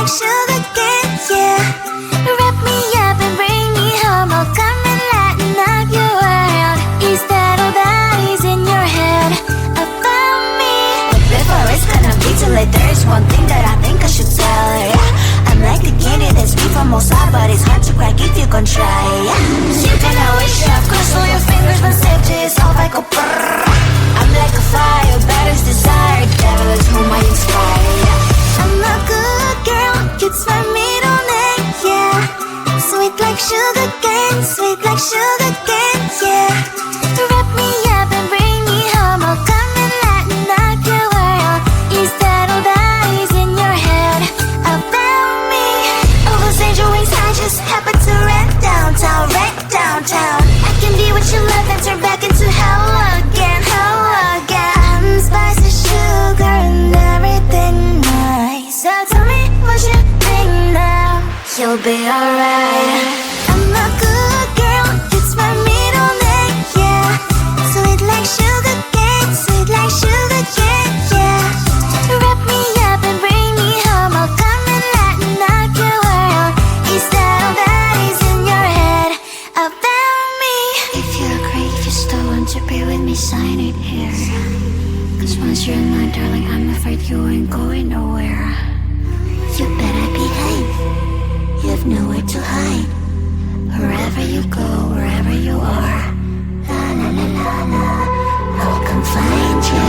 like sugar cane, yeah. Wrap me up and bring me home. I'll come and lighten up your world. Is that all that is in your head about me? But before it's gonna be too late, there is one thing that I think I should tell her, yeah. I'm like a candy that's sweet from outside, but it's hard to crack if you can try, yeah. You can always shove, cross all your fingers when safety is off, I go brrrr. I'm like a fire, batter's desire, devil is whom I inspire, yeah. I'm a good girl, it's my middle name, yeah. Sweet like sugar cane, sweet like sugar cane, yeah. Wrap me up and bring me home. I'll come and lighten up your world. Is that all that is in your head about me? All those angel wings I just happen to rent downtown, right downtown. I can be what you love and turn back into hell again, hell again. Spicy sugar and everything nice. So tell me what you think now. You'll be alright. I'm a good girl, it's my middle name, yeah. Sweet like sugar cane, sweet like sugar cane, yeah. Wrap me up and bring me home. I'll come and lighten up your world. Is that all that is in your head about me? If you agree, if you still want to be with me, sign it here. Cause once you're mine, darling, I'm afraid you ain't going nowhere. You better behave, you have nowhere to hide. Wherever you go, wherever you are, la la la la la, I'll come find you.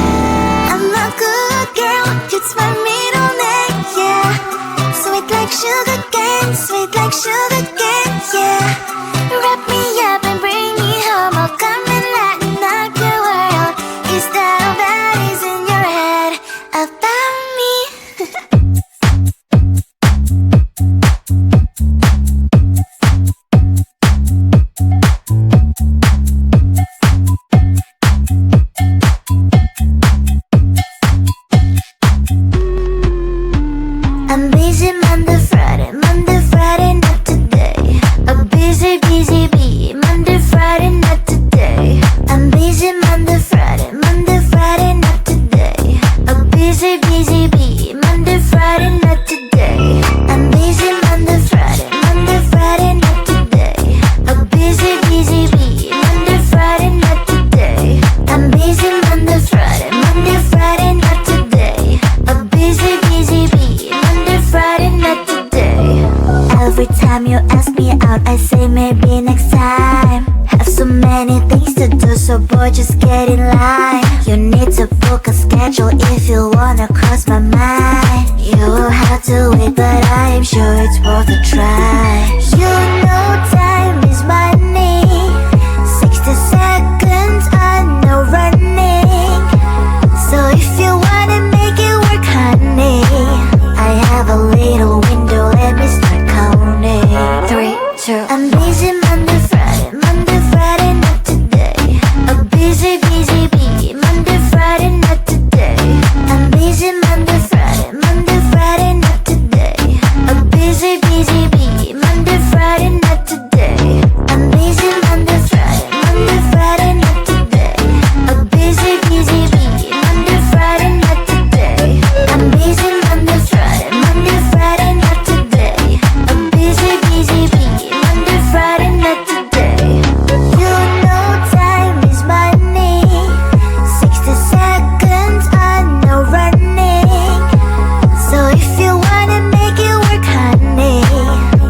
I'm a good girl, it's my middle name, yeah. Sweet like sugar cane, sweet like sugar cane, yeah. Wrap me up and bring me home. I'll come and lighten up your world. Is that all that is in your head about me? I'm busy Monday, Friday, not today. A busy, busy bee. Monday, Friday, not today. I'm busy Monday, Friday, not today. A busy, busy bee. Monday, Friday, not today. I'm busy Monday, Friday, not today. A busy, busy bee. Monday, Friday, not today. I'm busy Monday, Friday, not today. A busy, busy bee. Monday, Friday, not today. Every time you ask me out, I say maybe next time. Have so many things to do, so boy, just get in line. You need to book a schedule if you wanna cross my mind. You will have to wait, but I am sure it's worth a try. You know time is money. 60 seconds, I know running. So if you wanna make it work, honey, I have a little window, let me start counting. 3, 2, I'm busy Monday, Friday, not today. A busy, busy bee. Monday, Friday, not today. I'm busy Monday, Friday, not today. A busy, busy bee. Monday, Friday, not today. I'm busy Monday, Friday, not today. A busy, busy bee. Monday, Friday, not today. I'm busy Monday, Friday, not today. A busy, busy bee. Monday, Friday, not today. You know time is money. 60 seconds, I know running. So if you wanna make it work, honey,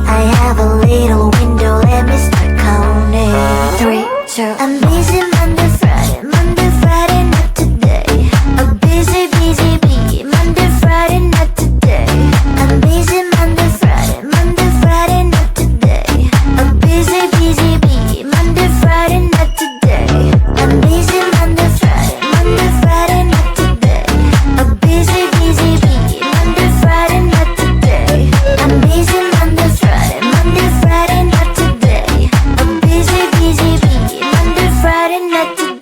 I have a little window, let me start counting. 3, 2, I'm busy Monday, Friday, not today. A busy, busy bee. Monday, Friday, not today. I'm busy Monday, Friday, not today. A busy, busy bee. Monday, Friday, not today. I'm busy Monday, Friday, not today. A busy, busy bee. Monday, Friday, not today. I'm busy Monday, Friday, not today. A busy, busy bee. Monday, Friday, not today.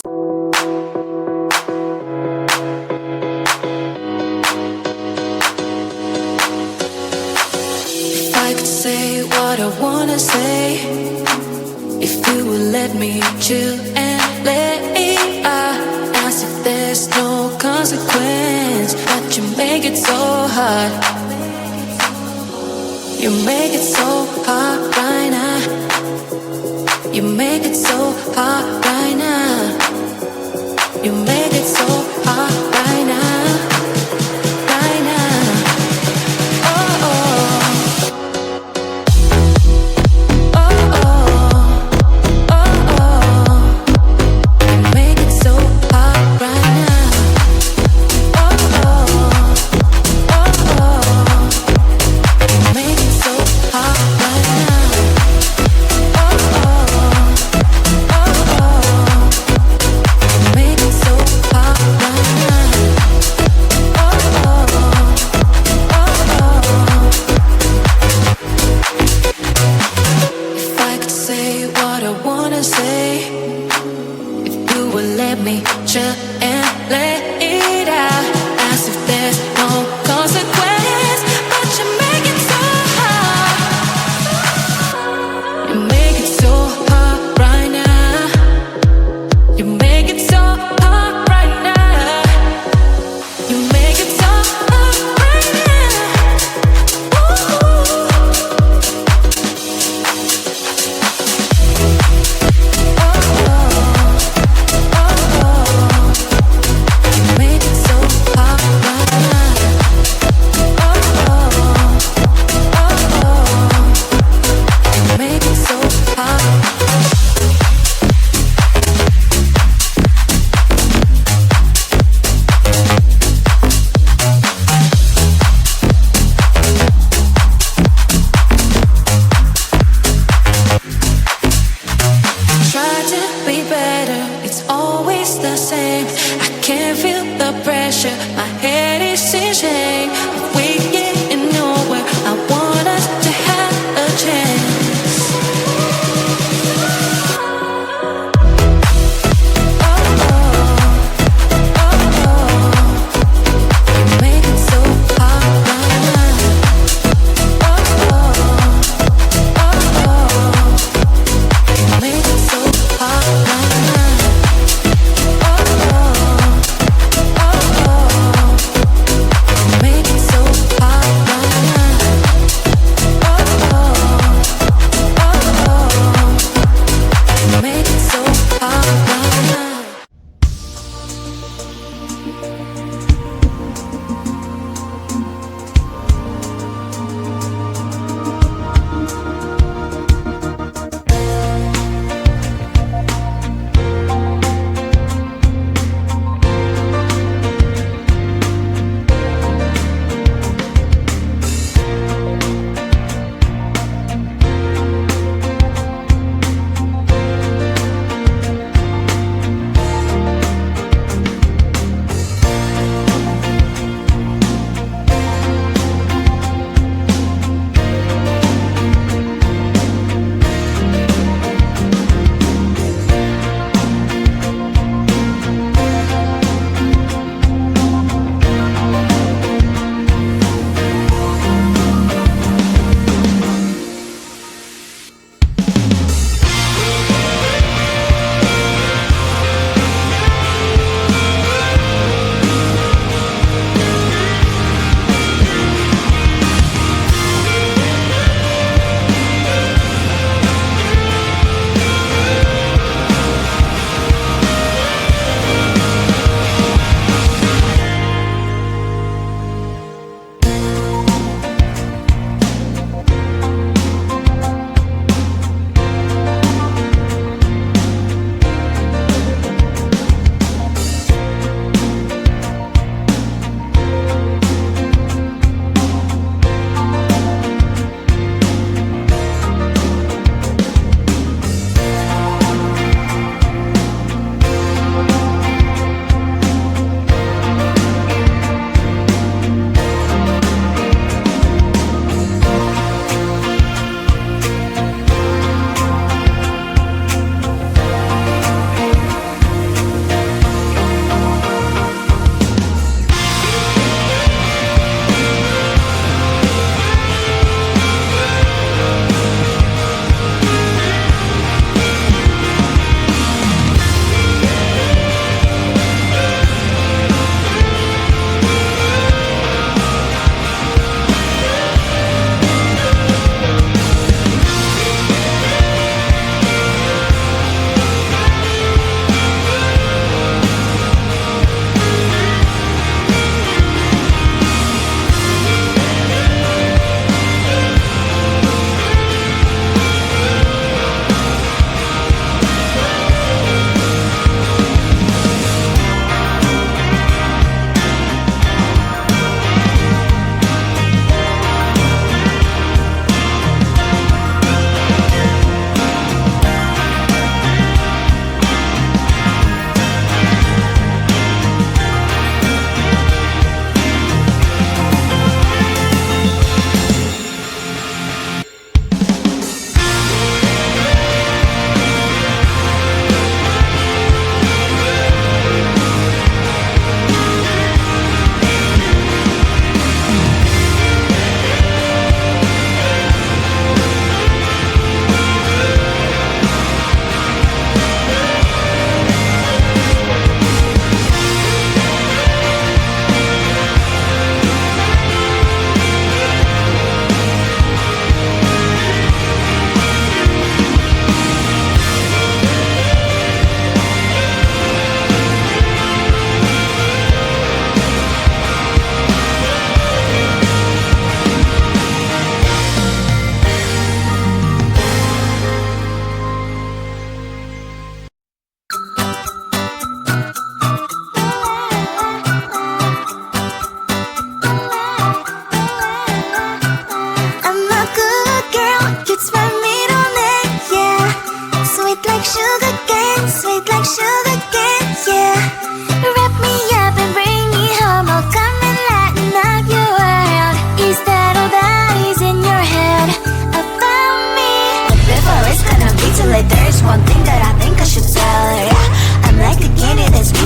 If I could say what I wanna say, if you would let me chill and lay, as if there's no consequence, but you make it so hard. You make it so hard right now. You make it so hard right now. You make it so hard right now. Right now. Oh, oh. Oh, oh. Oh, oh. You make it so hard right now. Oh, oh. Oh, oh. You make it so hard right now. Oh, oh. Oh, oh.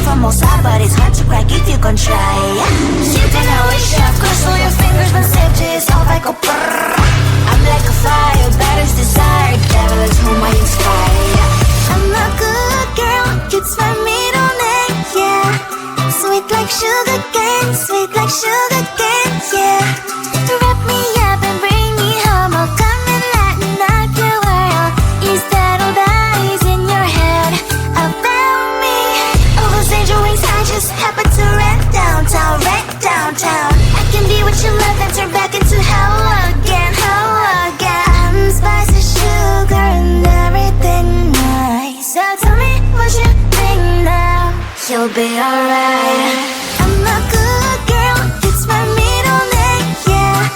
from all sides, but it's hard to crack if you can try. You can always shove, cross all your fingers, but safety is all like a brrr. I'm like a fire, bad as desire, devil is whom I inspire. I'm a good girl, it's my middle name, yeah. Sweet like sugar cane, sweet like sugar cane, yeah. Wrap me up and bring me home, I'll come and lighten up your world. Is that all that is in your head about me? All those angel wings I just happen to rent downtown, rent downtown. I can be what you love and turn back into hell again, hell again. I'm spicy sugar and everything nice. So tell me what you think now, you'll be alright. I'm a good girl, it's my middle name, yeah.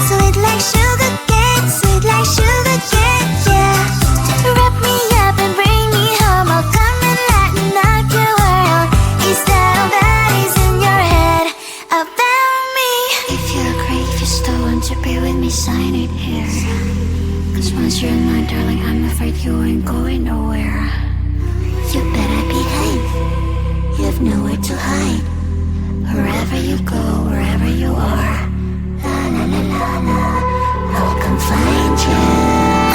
Sweet like sugar cane, sweet like sugar cane, yeah. Wrap me up and bring me home, I'll come and lighten up your world. Is that all that is in your head about me? If you agree, if you still want to be with me, sign it here. Cause once you're mine, darling, I'm afraid you ain't going nowhere. You better behave, you have nowhere to hide. Wherever you go, wherever you are, la la la la la, I'll come find you.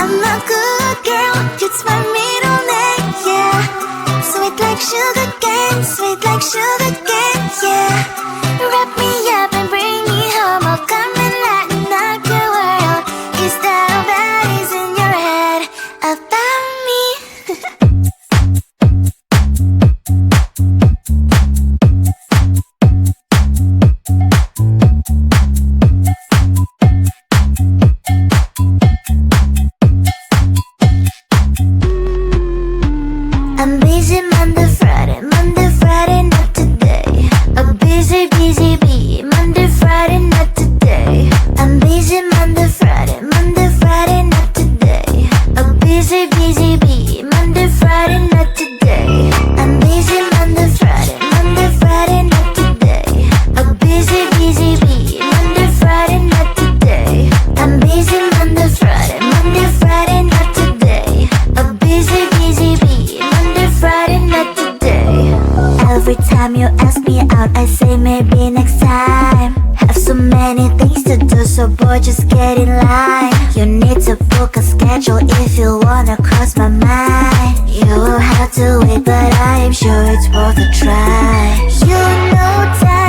I'm a good girl, it's my middle name, yeah. Sweet like sugar cane, sweet like sugar cane, yeah. Wrap me up and bring me home, I'll come and lighten up your world. Is that all that is in your head about me? I'm busy Monday, Friday, not today. A busy, busy bee, Monday, Friday, not today. I'm busy Monday, Friday, not today. A busy, busy bee, Monday, Friday, not today. I'm busy Monday, Friday, not today. A busy, busy bee, Monday, Friday, not today. I'm busy Monday, Friday, not today. A busy, busy bee, Friday, not today. Every time you ask me out, I say maybe next time. Have so many things to do, so boy, just get in line. You need to book a schedule if you wanna cross my mind. You will have to wait, but I am sure it's worth a try. You know time